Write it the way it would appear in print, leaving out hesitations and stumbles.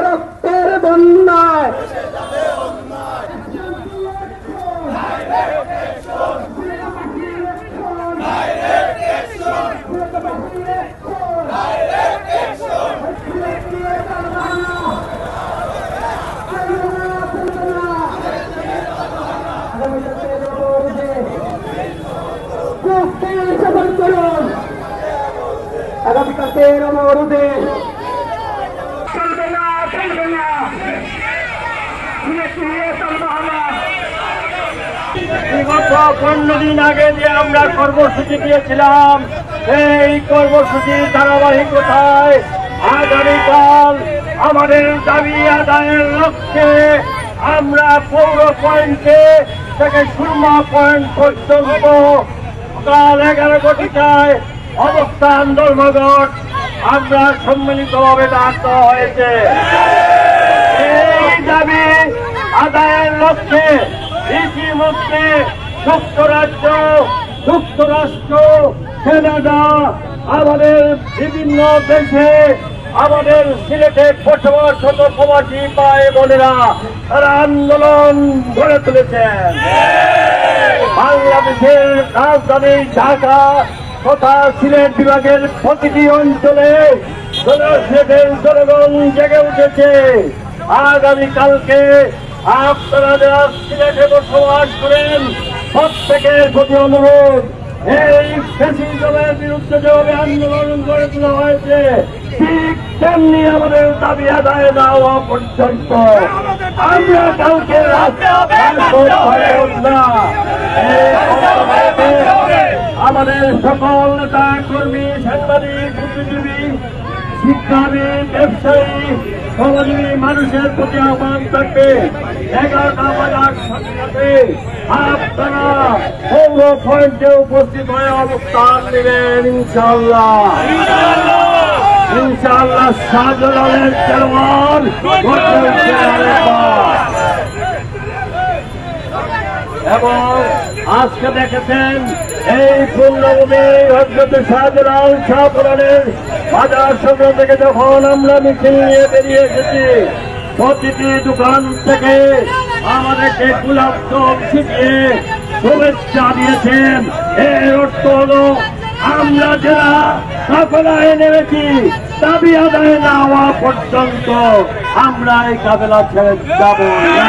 রক্তের বন্যায় আগামীকাল 13 মরুদে চলবে না বিগত 15 দিন আগে যে আমরা কর্মসূচি দিয়েছিলাম এই কর্মসূচির ধারাবাহিকতায় আগামীকাল আমাদের দাবি আদায়ের লক্ষ্যে আমরা পৌর পয়েন্টে থেকে সুরমা পয়েন্ট পর্যন্ত সকাল 11 ঘটিকায় অবস্থান ধর্মঘট আমরা সম্মিলিতভাবে ডাক দেওয়া হয়েছে। এই দাবি আদায়ের লক্ষ্যে ইতিমধ্যে যুক্তরাষ্ট্র কানাডা আমাদের বিভিন্ন দেশে আমাদের সিলেটে বসবাসরত প্রবাসী ভাই বোনেরা তারা আন্দোলন গড়ে তুলেছেন। বাংলাদেশের রাজধানী ঢাকা তথা সিলেট বিভাগের প্রতিটি অঞ্চলে সিলেটের জনগণ জেগে উঠেছে। আগামীকালকে আপনারা যারা সিলেটে বসবাস করেন প্রত্যেকের প্রতি অনুরোধ এই ফ্যাসিজমের বিরুদ্ধে যেভাবে আন্দোলন গড়ে তোলা হয়েছে ঠিক তেমনি আমাদের দাবি আদায় না হওয়া পর্যন্ত আমরা কালকে আমাদের সকল নেতা কর্মী সাংবাদিক বুদ্ধিজীবী শিক্ষাবিদ ব্যবসায়ী সমাজীবী মানুষের প্রতি আহ্বান থাকবে 11টা বাজার সাথে আপনারা পৌর পয়েন্টে উপস্থিত হয়ে অবস্থান নেবেন ইনশাআল্লাহ। শাহজালালের তলোয়ার এবং আজকে দেখেছেন এই পূর্ণভূমি হযরত শাহজালাল শাহপুরানের বাজার সংগ্রাম থেকে যখন আমরা মিছিল নিয়ে বেরিয়ে এসেছি প্রতিটি দোকান থেকে আমাদেরকে গোলাপ জল ছিটিয়ে শুভেচ্ছা দিয়েছেন। এর অর্থ হলো আমরা যারা কাফেলায় নেমেছি দাবি আদায় না হওয়া পর্যন্ত আমরা এই কাফেলা ছেড়ে যাব না।